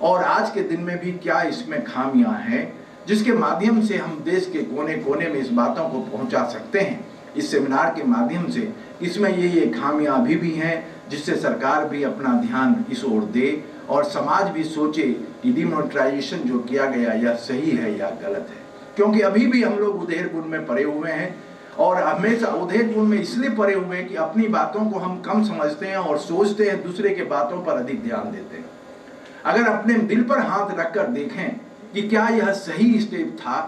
और आज के दिन में भी क्या इसमें खामियां हैं, जिसके माध्यम से हम देश के कोने कोने में इस बातों को पहुंचा सकते हैं। इस सेमिनार के माध्यम से इसमें ये खामियां अभी भी हैं, जिससे सरकार भी अपना ध्यान इस ओर दे और समाज भी सोचे कि डिमोनेटाइजेशन जो किया गया यह सही है या गलत है। क्योंकि अभी भी हम लोग उधेड़ बुन में पड़े हुए हैं और हमेशा उधेड़ बुन में इसलिए पड़े हुए हैं कि अपनी बातों को हम कम समझते हैं और सोचते हैं, दूसरे के बातों पर अधिक ध्यान देते हैं। अगर अपने दिल पर हाथ रखकर देखें कि क्या यह सही स्टेप था,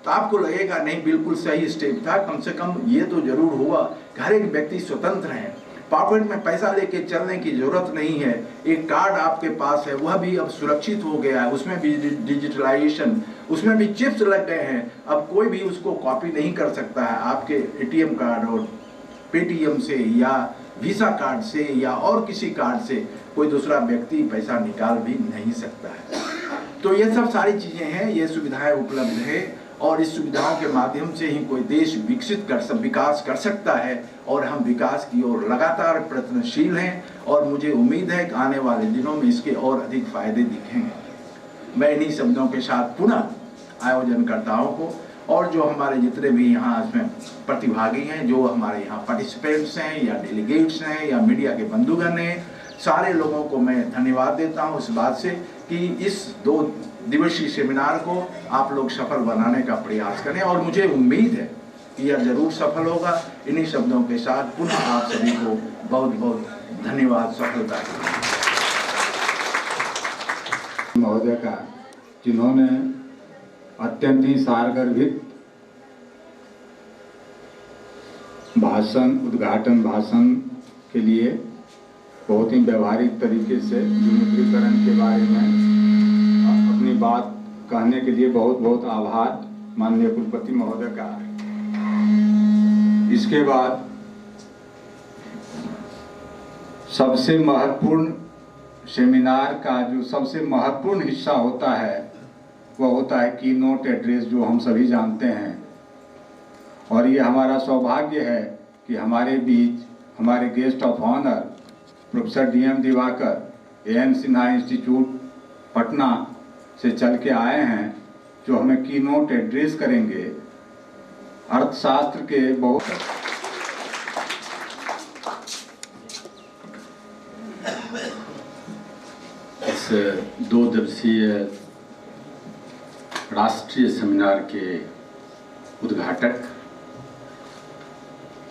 तो आपको लगेगा नहीं, बिल्कुल सही स्टेप था। कम से कम ये तो जरूर हुआ कि हर एक व्यक्ति स्वतंत्र है, पॉकेट में पैसा लेके चलने की जरूरत नहीं है, एक कार्ड आपके पास है, वह भी अब सुरक्षित हो गया है, उसमें भी डिजिटलाइजेशन, उसमें भी चिप्स लग गए हैं, अब कोई भी उसको कॉपी नहीं कर सकता है। आपके एटीएम कार्ड और पेटीएम से या वीसा कार्ड से या और किसी कार्ड से कोई दूसरा व्यक्ति पैसा निकाल भी नहीं सकता है। तो ये सब सारी चीजें हैं, ये सुविधाएं उपलब्ध है और इस सुविधाओं के माध्यम से ही कोई देश विकास कर सकता है और हम विकास की ओर लगातार प्रयत्नशील हैं और मुझे उम्मीद है कि आने वाले दिनों में इसके और अधिक फायदे दिखेंगे। मैं इन्हीं शब्दों के साथ पुनः आयोजनकर्ताओं को और जो हमारे जितने भी यहाँ इसमें प्रतिभागी हैं, जो हमारे यहाँ पार्टिसिपेंट्स हैं या डेलीगेट्स हैं या मीडिया के बंधुगण हैं, सारे लोगों को मैं धन्यवाद देता हूँ इस बात से कि इस 2 दिवसीय सेमिनार को आप लोग सफल बनाने का प्रयास करें और मुझे उम्मीद है कि यह जरूर सफल होगा। इन्हीं शब्दों के साथ पुनः आप सभी को बहुत बहुत धन्यवाद, सफलता महोदय का, जिन्होंने अत्यंत ही सारगर्भित भाषण, उद्घाटन भाषण के लिए बहुत ही व्यवहारिक तरीके से विमुद्रीकरण के बारे में अपनी बात कहने के लिए बहुत बहुत आभार माननीय कुलपति महोदय का। इसके बाद सबसे महत्वपूर्ण सेमिनार का जो सबसे महत्वपूर्ण हिस्सा होता है वह होता है की नोट एड्रेस, जो हम सभी जानते हैं। और ये हमारा सौभाग्य है कि हमारे बीच हमारे guest of honour professor DM Diwakar AM Sinha institute Patna से चल के आए हैं, जो हमें की नोट एड्रेस करेंगे अर्थशास्त्र के बहुत। इस 2 दिवसीय राष्ट्रीय सेमिनार के उद्घाटक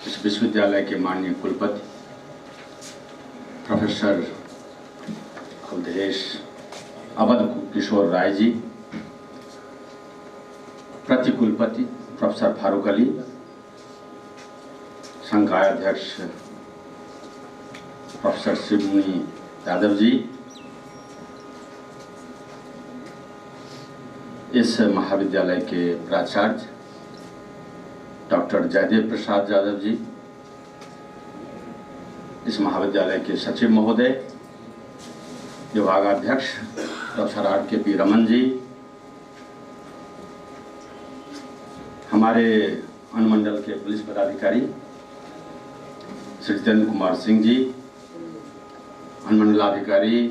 इस विश्वविद्यालय के माननीय कुलपति प्रोफेसर अवध किशोर राय जी, प्रति कुलपति प्रोफेसर फारूक अली, संकाय अध्यक्ष प्रोफेसर शिवमुनि यादव जी, इस महाविद्यालय के प्राचार्य डॉक्टर जयदेव प्रसाद यादव जी, इस महाविद्यालय के सचिव महोदय, विभागाध्यक्ष प्रोफेसर RKP रमन जी, हमारे अनुमंडल के पुलिस पदाधिकारी श्री जितेंद्र कुमार सिंह जी, अनुमंडलाधिकारी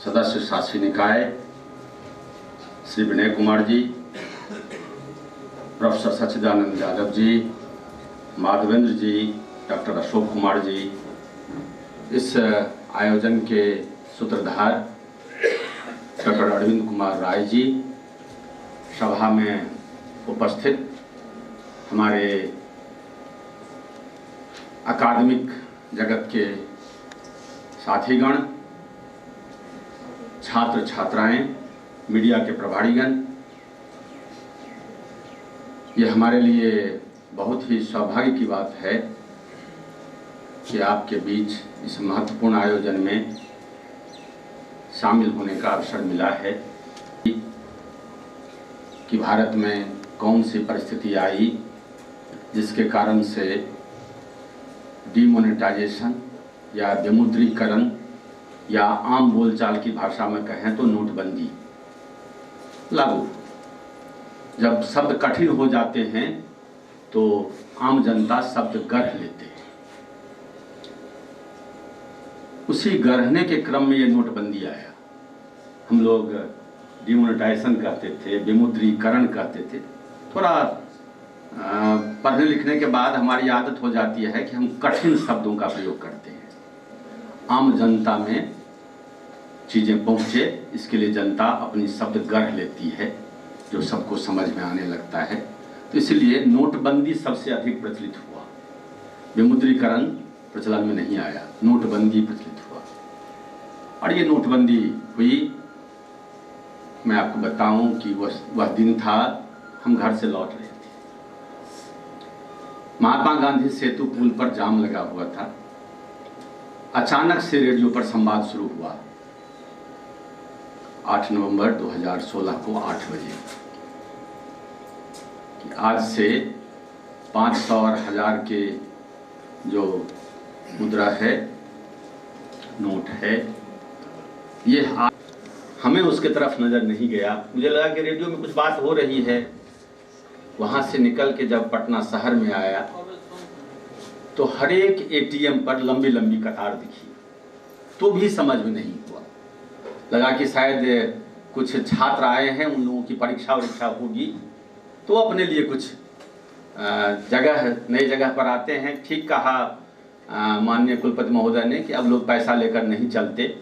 सदस्य शासी निकाय श्री विनय कुमार जी, प्रोफेसर सच्चिदानंद यादव जी, माधवेंद्र जी, डॉक्टर अशोक कुमार जी, इस आयोजन के सूत्रधार डॉक्टर अरविंद कुमार राय जी, सभा में उपस्थित हमारे अकादमिक जगत के साथीगण, छात्र छात्राएं, मीडिया के प्रभारीगण, ये हमारे लिए बहुत ही सौभाग्य की बात है कि आपके बीच इस महत्वपूर्ण आयोजन में शामिल होने का अवसर मिला है। कि भारत में कौन सी परिस्थिति आई जिसके कारण से डीमोनेटाइजेशन या विमुद्रीकरण या आम बोलचाल की भाषा में कहें तो नोटबंदी लागू। जब शब्द कठिन हो जाते हैं तो आम जनता शब्द गढ़ लेते हैं। उसी गढ़ने के क्रम में ये नोटबंदी आया। हम लोग डिमोनेटाइजेशन कहते थे, विमुद्रीकरण कहते थे। थोड़ा पढ़ने लिखने के बाद हमारी आदत हो जाती है कि हम कठिन शब्दों का प्रयोग करते हैं। आम जनता में चीज़ें पहुँचे, इसके लिए जनता अपनी शब्द गढ़ लेती है जो सबको समझ में आने लगता है। तो इसलिए नोटबंदी सबसे अधिक प्रचलित हुआ। विमुद्रीकरण प्रचलन में नहीं आया, नोटबंदी प्रचलित हुआ। और ये नोटबंदी हुई, मैं आपको बताऊं कि वह दिन था, हम घर से लौट रहे थे। महात्मा गांधी सेतु पुल पर जाम लगा हुआ था। अचानक से रेडियो पर संवाद शुरू हुआ 8 नवंबर 2016 को 8 बजे कि आज से 500 और 1000 के जो मुद्रा है, नोट है, ये हमें उसके तरफ नज़र नहीं गया। मुझे लगा कि रेडियो में कुछ बात हो रही है। वहाँ से निकल के जब पटना शहर में आया तो हर एक एटीएम पर लंबी लंबी कतार दिखी, तो भी समझ में नहीं हुआ। लगा कि शायद कुछ छात्र आए हैं, उन लोगों की परीक्षा वरीक्षा होगी, तो अपने लिए कुछ नई जगह पर आते हैं। ठीक कहा माननीय कुलपति महोदय ने कि अब लोग पैसा लेकर नहीं चलते,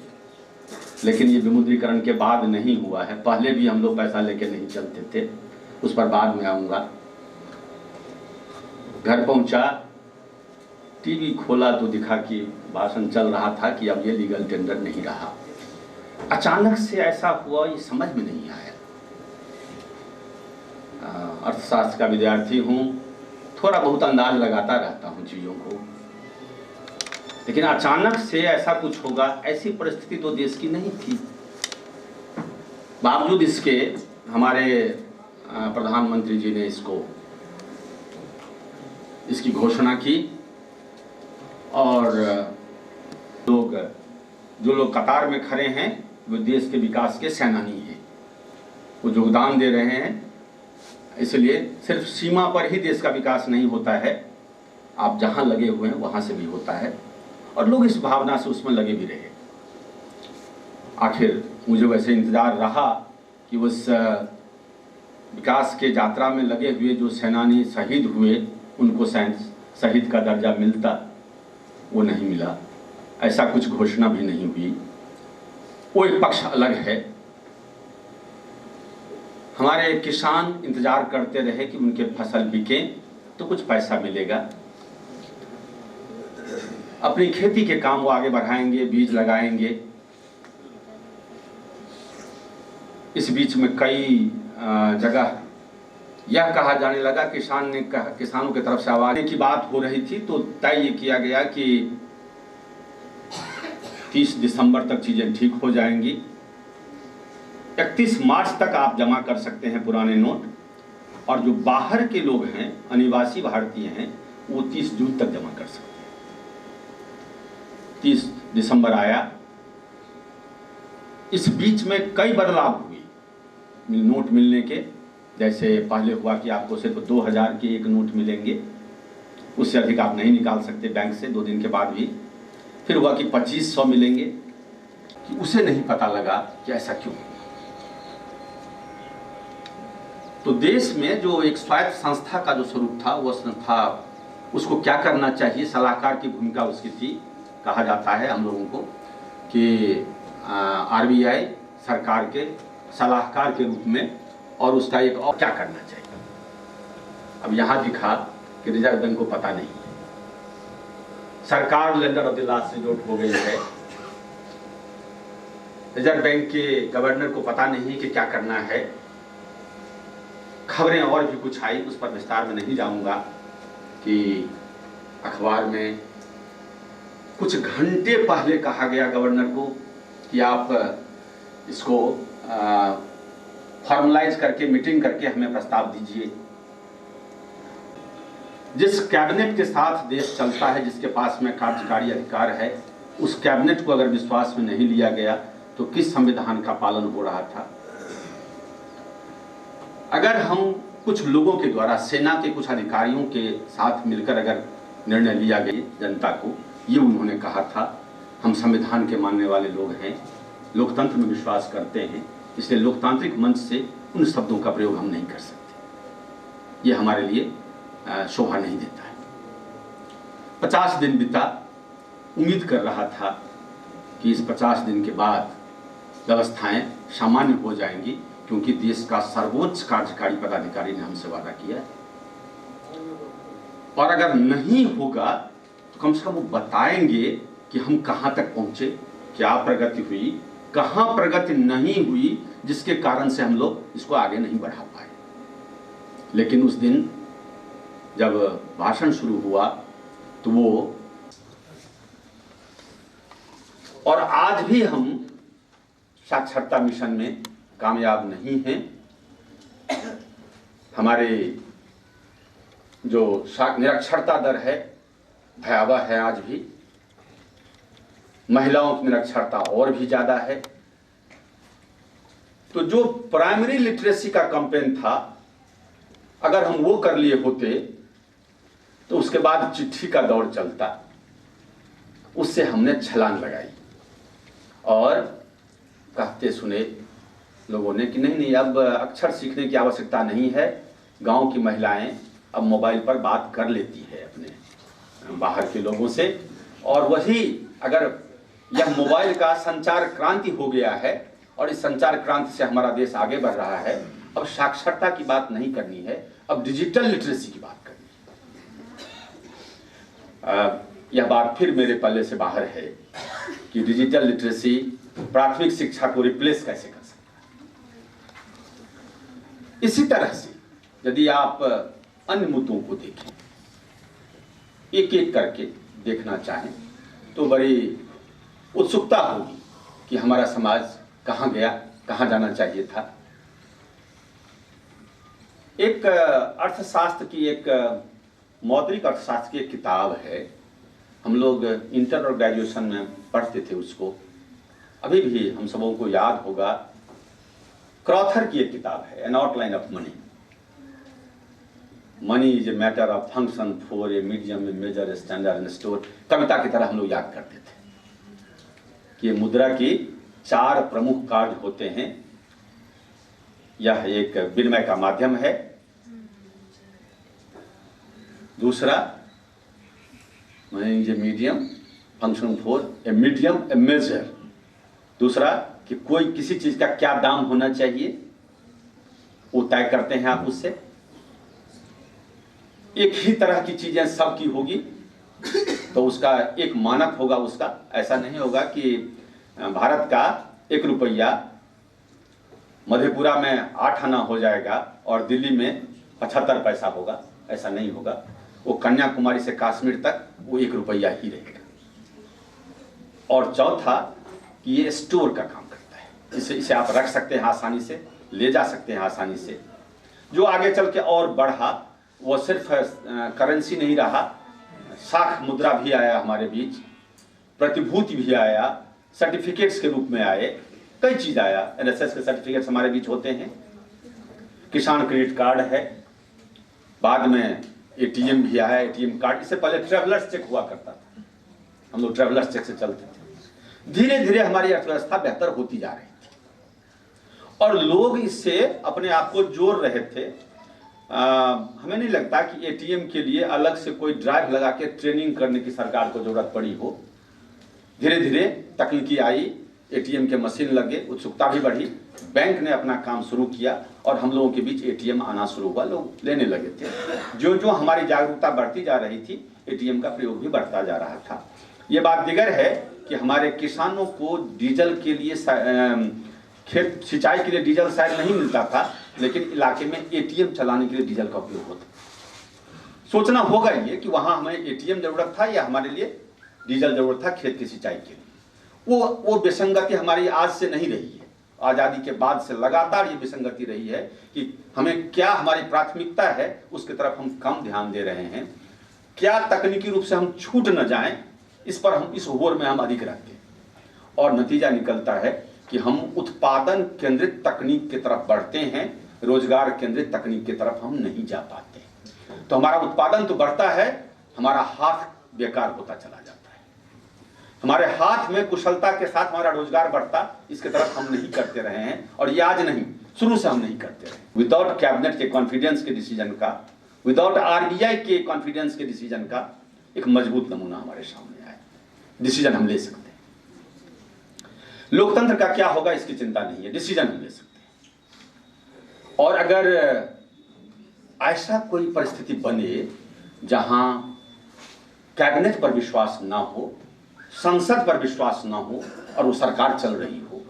लेकिन ये विमुद्रीकरण के बाद नहीं हुआ है। पहले भी हम लोग पैसा लेकर नहीं चलते थे, उस पर बाद में आऊँगा। घर पहुँचा, टीवी खोला तो दिखा कि भाषण चल रहा था कि अब ये लीगल टेंडर नहीं रहा। अचानक से ऐसा हुआ, ये समझ में नहीं आया। अर्थशास्त्र का विद्यार्थी हूँ, थोड़ा बहुत अंदाज लगाता रहता हूँ चीज़ों को, लेकिन अचानक से ऐसा कुछ होगा, ऐसी परिस्थिति तो देश की नहीं थी। बावजूद इसके हमारे प्रधानमंत्री जी ने इसकी घोषणा की और जो लोग कतार में खड़े हैं वो देश के विकास के सेनानी हैं, वो योगदान दे रहे हैं। इसलिए सिर्फ सीमा पर ही देश का विकास नहीं होता है, आप जहाँ लगे हुए हैं वहाँ से भी होता है, और लोग इस भावना से उसमें लगे भी रहे। आखिर मुझे वैसे इंतज़ार रहा कि उस विकास के यात्रा में लगे हुए जो सेनानी शहीद हुए उनको शहीद का दर्जा मिलता, वो नहीं मिला। ऐसा कुछ घोषणा भी नहीं हुई। वो एक पक्ष अलग है। हमारे किसान इंतज़ार करते रहे कि उनके फसल बिके तो कुछ पैसा मिलेगा, अपनी खेती के काम वो आगे बढ़ाएंगे, बीज लगाएंगे। इस बीच में कई जगह यह कहा जाने लगा, किसानों की तरफ से आवाज़ की बात हो रही थी, तो तय ये किया गया कि 30 दिसंबर तक चीज़ें ठीक हो जाएंगी। 31 मार्च तक आप जमा कर सकते हैं पुराने नोट, और जो बाहर के लोग हैं, अनिवासी भारतीय हैं, वो 30 जून तक जमा कर सकते हैं। 30 दिसंबर आया। इस बीच में कई बदलाव हुए नोट मिलने के। जैसे पहले हुआ कि आपको सिर्फ 2000 के एक नोट मिलेंगे, उससे अधिक आप नहीं निकाल सकते बैंक से 2 दिन के बाद भी। फिर हुआ कि 2500 मिलेंगे, कि उसे नहीं पता लगा कि ऐसा क्यों। तो देश में जो एक स्वायत्त संस्था का जो स्वरूप था, वो संस्था उसको क्या करना चाहिए, सलाहकार की भूमिका उसकी थी। कहा जाता है हम लोगों को कि आरबीआई सरकार के सलाहकार के रूप में, और उसका एक और क्या करना चाहिए। अब यहाँ दिखा कि रिजर्व बैंक को पता नहीं, सरकार lender of the last resort हो गई है। रिजर्व बैंक के गवर्नर को पता नहीं कि क्या करना है। खबरें और भी कुछ आई, उस पर विस्तार में नहीं जाऊंगा, कि अखबार में कुछ घंटे पहले कहा गया गवर्नर को कि आप इसको फॉर्मलाइज करके मीटिंग करके हमें प्रस्ताव दीजिए। जिस कैबिनेट के साथ देश चलता है, जिसके पास में कार्यकारी अधिकार है, उस कैबिनेट को अगर विश्वास में नहीं लिया गया तो किस संविधान का पालन हो रहा था? अगर हम कुछ लोगों के द्वारा, सेना के कुछ अधिकारियों के साथ मिलकर अगर निर्णय लिया गया जनता को, ये उन्होंने कहा था, हम संविधान के मानने वाले लोग हैं, लोकतंत्र में विश्वास करते हैं, इसलिए लोकतांत्रिक मंच से उन शब्दों का प्रयोग हम नहीं कर सकते, ये हमारे लिए शोभा नहीं देता है। 50 दिन बीता, उम्मीद कर रहा था कि इस 50 दिन के बाद व्यवस्थाएं सामान्य हो जाएंगी, क्योंकि देश का सर्वोच्च कार्यकारी पदाधिकारी ने हमसे वादा किया है। और अगर नहीं होगा तो कम से कम वो बताएंगे कि हम कहां तक पहुंचे, क्या प्रगति हुई, कहां प्रगति नहीं हुई, जिसके कारण से हम लोग इसको आगे नहीं बढ़ा पाए। लेकिन उस दिन जब भाषण शुरू हुआ तो वो, और आज भी हम साक्षरता मिशन में कामयाब नहीं हैं। हमारे जो निरक्षरता दर है भयावह है, आज भी महिलाओं की निरक्षरता और भी ज्यादा है। तो जो प्राइमरी लिटरेसी का कैंपेन था, अगर हम वो कर लिए होते तो उसके बाद चिट्ठी का दौर चलता, उससे हमने छलांग लगाई और कहते सुने लोगों ने कि नहीं, अब अक्षर सीखने की आवश्यकता नहीं है, गांव की महिलाएं अब मोबाइल पर बात कर लेती है अपने बाहर के लोगों से। और वही, अगर यह मोबाइल का संचार क्रांति हो गया है और इस संचार क्रांति से हमारा देश आगे बढ़ रहा है, अब साक्षरता की बात नहीं करनी है, अब डिजिटल लिटरेसी की बात करनी है। यह बात फिर मेरे पल्ले से बाहर है कि डिजिटल लिटरेसी प्राथमिक शिक्षा को रिप्लेस कैसे कर सकता है। इसी तरह से यदि आप अन्य मुद्दों को देखें, एक एक करके देखना चाहें, तो बड़ी उत्सुकता होगी कि हमारा समाज कहाँ गया, कहाँ जाना चाहिए था। एक अर्थशास्त्र की, एक मौद्रिक अर्थशास्त्र की एक किताब है, हम लोग इंटर और ग्रेजुएशन में पढ़ते थे उसको, अभी भी हम सबों को याद होगा। क्रॉथर की एक किताब है, an outline of money. Money is a matter of function for a medium, a measure, standard and store. कविता की तरह हम लोग याद करते थे कि मुद्रा की 4 प्रमुख कार्य होते हैं। यह एक विनिमय का माध्यम है, दूसरा money is a medium, function for a medium, a measure. दूसरा कि कोई किसी चीज का क्या दाम होना चाहिए वो तय करते हैं आप उससे। एक ही तरह की चीजें सबकी होगी तो उसका एक मानक होगा उसका। ऐसा नहीं होगा कि भारत का 1 रुपया मधेपुरा में 8 आना हो जाएगा और दिल्ली में 75 पैसा होगा, ऐसा नहीं होगा। वो कन्याकुमारी से कश्मीर तक वो 1 रुपया ही रहेगा। और चौथा कि ये स्टोर का काम करता है, इसे आप रख सकते हैं आसानी से, ले जा सकते हैं आसानी से। जो आगे चल के और बढ़ा वो सिर्फ करेंसी नहीं रहा, साख मुद्रा भी आया हमारे बीच, प्रतिभूति भी आया, सर्टिफिकेट्स के रूप में आए, कई चीज आया। एनएसएस के सर्टिफिकेट्स हमारे बीच होते हैं, किसान क्रेडिट कार्ड है, बाद में एटीएम भी आया, एटीएम कार्ड। इससे पहले ट्रेवलर्स चेक हुआ करता था, हम लोग ट्रेवलर्स चेक से चलते थे। धीरे धीरे हमारी अर्थव्यवस्था बेहतर होती जा रही थी और लोग इससे अपने आप को जोड़ रहे थे। हमें नहीं लगता कि एटीएम के लिए अलग से कोई ड्राइव लगा के ट्रेनिंग करने की सरकार को जरूरत पड़ी हो। धीरे धीरे तकनीकी आई, एटीएम के मशीन लगे, उत्सुकता भी बढ़ी, बैंक ने अपना काम शुरू किया और हम लोगों के बीच एटीएम आना शुरू हुआ, लोग लेने लगे थे। जो जो हमारी जागरूकता बढ़ती जा रही थी, एटीएम का प्रयोग भी बढ़ता जा रहा था। ये बात दिगर है कि हमारे किसानों को डीजल के लिए, खेत सिंचाई के लिए डीजल शायद नहीं मिलता था, लेकिन इलाके में एटीएम चलाने के लिए डीजल का उपयोग होता। सोचना होगा ये कि वहां हमें एटीएम जरूरत था या हमारे लिए डीजल जरूरत था खेत की सिंचाई के लिए। वो विसंगति हमारी आज से नहीं रही है आज़ादी के बाद से लगातार ये विसंगति रही है कि हमें क्या हमारी प्राथमिकता है उसकी तरफ हम कम ध्यान दे रहे हैं, क्या तकनीकी रूप से हम छूट न जाएं, इस पर हम इस होड़ में हम अधिक रहते हैं और नतीजा निकलता है कि हम उत्पादन केंद्रित तकनीक की तरफ बढ़ते हैं, रोजगार केंद्रित तकनीक की तरफ हम नहीं जा पाते। तो हमारा उत्पादन तो बढ़ता है, हमारा हाथ बेकार होता चला जाता है। हमारे हाथ में कुशलता के साथ हमारा रोजगार बढ़ता, इसके तरफ हम नहीं करते रहे हैं और ये आज नहीं, शुरू से हम नहीं करते रहे। विदाउट कैबिनेट के कॉन्फिडेंस के डिसीजन का, विदाउट आरबीआई के कॉन्फिडेंस के डिसीजन का एक मजबूत नमूना हमारे सामने आया। डिसीजन हम ले सकते हैं। लोकतंत्र का क्या होगा इसकी चिंता नहीं है, डिसीजन हम ले सकते हैं। और अगर ऐसा कोई परिस्थिति बने जहां कैबिनेट पर विश्वास ना हो, संसद पर विश्वास ना हो और वो सरकार चल रही हो,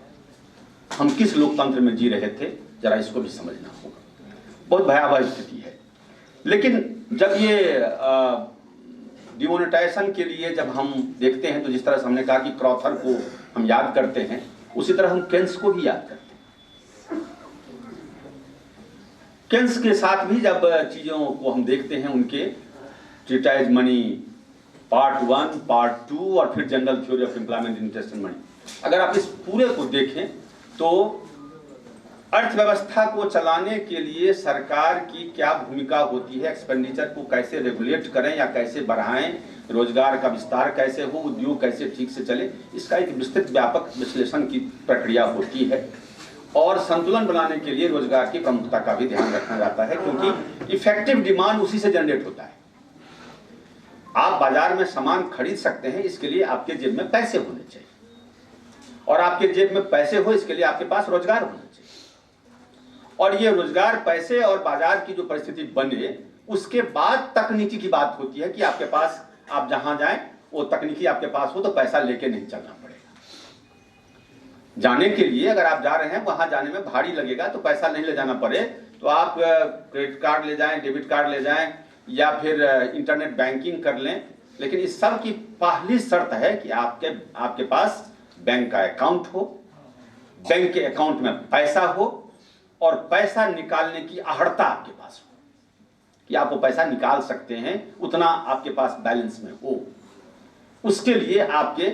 हम किस लोकतंत्र में जी रहे थे, जरा इसको भी समझना होगा। बहुत भयावह स्थिति है। लेकिन जब ये डिमोनेटाइजेशन के लिए जब हम देखते हैं तो जिस तरह से हमने कहा कि क्रॉथर को हम याद करते हैं, उसी तरह हम केन्स को भी याद करते हैं। केन्स के साथ भी जब चीज़ों को हम देखते हैं, उनके ट्रीटाइज मनी पार्ट 1, पार्ट 2 और फिर general theory of employment interest and money, अगर आप इस पूरे को देखें तो अर्थव्यवस्था को चलाने के लिए सरकार की क्या भूमिका होती है, एक्सपेंडिचर को कैसे रेगुलेट करें या कैसे बढ़ाएं, रोजगार का विस्तार कैसे हो, उद्योग कैसे ठीक से चले, इसका एक विस्तृत व्यापक विश्लेषण की प्रक्रिया होती है। और संतुलन बनाने के लिए रोजगार की प्रमुखता का भी ध्यान रखा जाता है, क्योंकि इफेक्टिव डिमांड उसी से जनरेट होता है। आप बाजार में सामान खरीद सकते हैं, इसके लिए आपके जेब में पैसे होने चाहिए, और आपके जेब में पैसे हो इसके लिए आपके पास रोजगार होना चाहिए। और ये रोजगार, पैसे और बाजार की जो परिस्थिति बने, उसके बाद तकनीकी की बात होती है कि आपके पास, आप जहां जाएं वो तकनीकी आपके पास हो तो पैसा लेके नहीं चलना पड़ेगा। जाने के लिए अगर आप जा रहे हैं, वहां जाने में भाड़ी लगेगा तो पैसा नहीं ले जाना पड़े तो आप क्रेडिट कार्ड ले जाएं, डेबिट कार्ड ले जाएं या फिर इंटरनेट बैंकिंग कर लें। लेकिन इस सब की पहली शर्त है कि आपके पास बैंक का अकाउंट हो, बैंक के अकाउंट में पैसा हो और पैसा निकालने की आहड़ता आपके पास हो कि आप वो पैसा निकाल सकते हैं, उतना आपके पास बैलेंस में हो। उसके लिए आपके,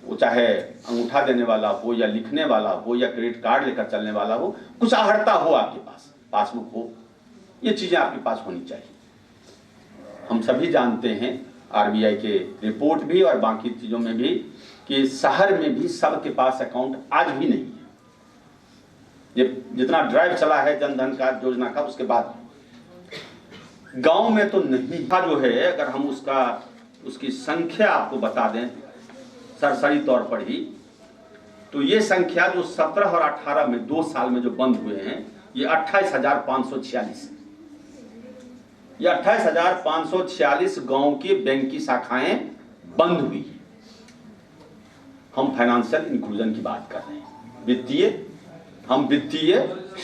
वो चाहे अंगूठा देने वाला हो या लिखने वाला हो या क्रेडिट कार्ड लेकर चलने वाला हो, कुछ आहड़ता हो आपके पास, पासबुक हो, ये चीजें आपके पास होनी चाहिए। हम सभी जानते हैं, आरबीआई के रिपोर्ट भी और बाकी चीजों में भी, कि शहर में भी सबके पास अकाउंट आज भी नहीं है। ये जितना ड्राइव चला है जनधन का योजना का, उसके बाद गांव में तो नहीं था। जो है, अगर हम उसकी संख्या आपको बता दें सरसरी तौर पर ही, तो ये संख्या जो 17 और 18 में 2 साल में जो बंद हुए हैं, ये 28,546 है। ये 28,546 गांव की बैंक की शाखाएं बंद हुई है। हम फाइनेंशियल इंक्लूजन की बात कर रहे हैं, हम वित्तीय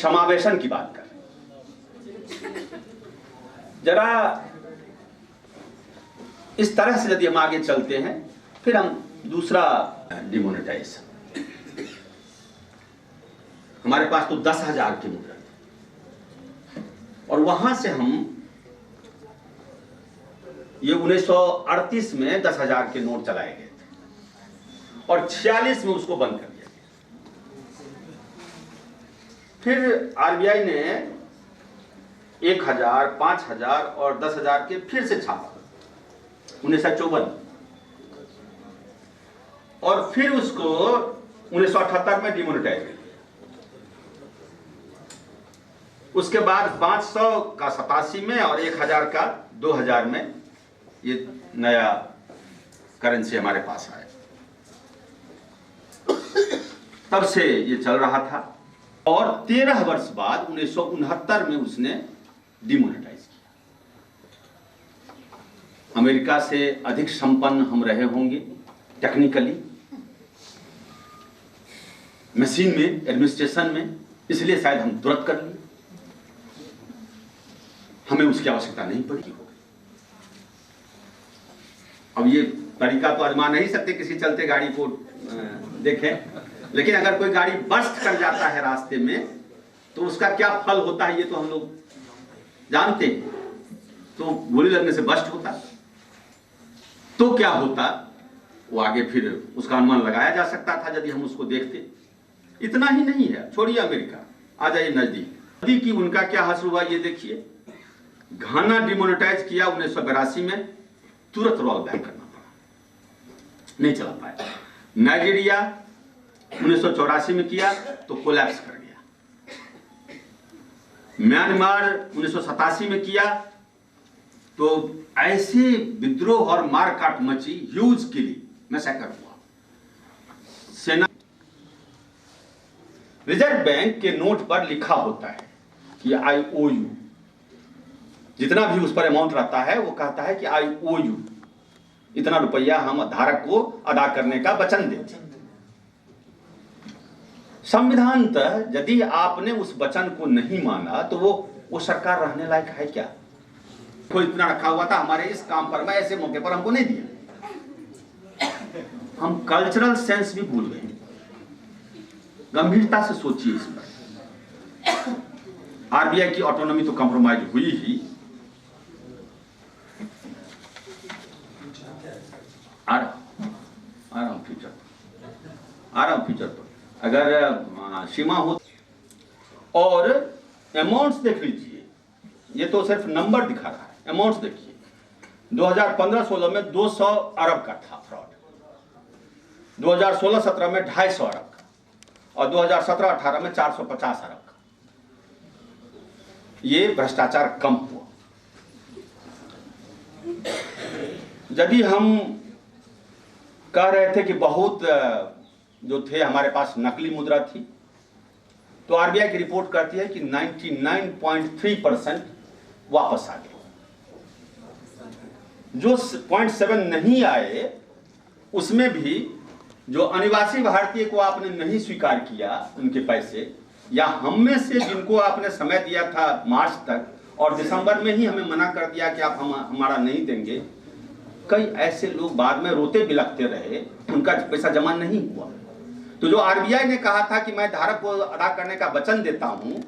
समावेशन की बात कर रहे हैं। जरा इस तरह से यदि हम आगे चलते हैं, फिर हम दूसरा डिमोनेटाइजेशन, हमारे पास तो 10,000 की मुद्रा थी और वहां से हम ये 1938 में 10,000 के नोट चलाए गए थे और 46 में उसको बंद कर दिया। फिर आरबीआई ने 1,000, 5,000 और 10,000 के फिर से छापा 1954, और फिर उसको 1978 में डिमोनेटाइज कर दिया। उसके बाद 500 का 87 में और 1,000 का 2000 में ये नया करेंसी हमारे पास आया। तब से ये चल रहा था और 13 वर्ष बाद 1969 में उसने डिमोनेटाइज किया। अमेरिका से अधिक संपन्न हम रहे होंगे टेक्निकली, मशीन में, एडमिनिस्ट्रेशन में, इसलिए शायद हम तुरंत कर लिए, हमें उसकी आवश्यकता नहीं पड़ी। अब ये तरीका तो आजमा नहीं सकते, किसी चलते गाड़ी को देखें लेकिन अगर कोई गाड़ी बस्ट कर जाता है रास्ते में तो उसका क्या फल होता है ये तो हम लोग जानते हैं। तो गोली लगने से बस्ट होता तो क्या होता वो आगे फिर उसका अनुमान लगाया जा सकता था यदि हम उसको देखते। इतना ही नहीं है, छोड़िए अमेरिका, आ जाइए नजदीक। मोदी की उनका क्या हासिल हुआ ये देखिए। घाना डिमोनेटाइज किया 1982 में, तुरंत रोल बैक करना पड़ा, नहीं चला पाया। नाइजीरिया 1984 में किया तो कोलैप्स कर गया। म्यांमार 1987 में किया तो ऐसे विद्रोह और मारकाट मची, ह्यूज किलिंग, मैसेकर हुआ। सेना रिजर्व बैंक के नोट पर लिखा होता है कि आई ओ यू, जितना भी उस पर अमाउंट रहता है वो कहता है कि आई ओ यू, इतना रुपया हम धारक को अदा करने का वचन देते हैं। संविधानतः यदि आपने उस वचन को नहीं माना तो वो सरकार रहने लायक है क्या? कोई इतना रखा हुआ था हमारे इस काम पर, मैं ऐसे मौके पर हमको नहीं दिया। हम कल्चरल सेंस भी भूल गए। गंभीरता से सोचिए इस पर। आरबीआई की ऑटोनॉमी तो कंप्रोमाइज हुई ही। आ रहा हूं फ्यूचर पर अगर सीमा हो। और अमाउंट्स देख लीजिए, ये तो सिर्फ नंबर दिखा रहा है। अमाउंट्स देखिए, 2015-16 में 200 अरब का था फ्रॉड, 2016-17 में 250 अरब का, और 2017-18 में 450 अरब का। ये भ्रष्टाचार कम हुआ। यदि हम कह रहे थे कि बहुत जो थे हमारे पास नकली मुद्रा थी, तो आरबीआई की रिपोर्ट कहती है कि 99.3% वापस आ गए। जो 0.7 नहीं आए उसमें भी जो अनिवासी भारतीय को आपने नहीं स्वीकार किया उनके पैसे, या हम में से जिनको आपने समय दिया था मार्च तक और दिसंबर में ही हमें मना कर दिया कि आप हमारा नहीं देंगे, कई ऐसे लोग बाद में रोते बिलखते रहे, उनका पैसा जमा नहीं हुआ। तो जो आरबीआई ने कहा था कि मैं धारक को अदा करने का वचन देता हूं,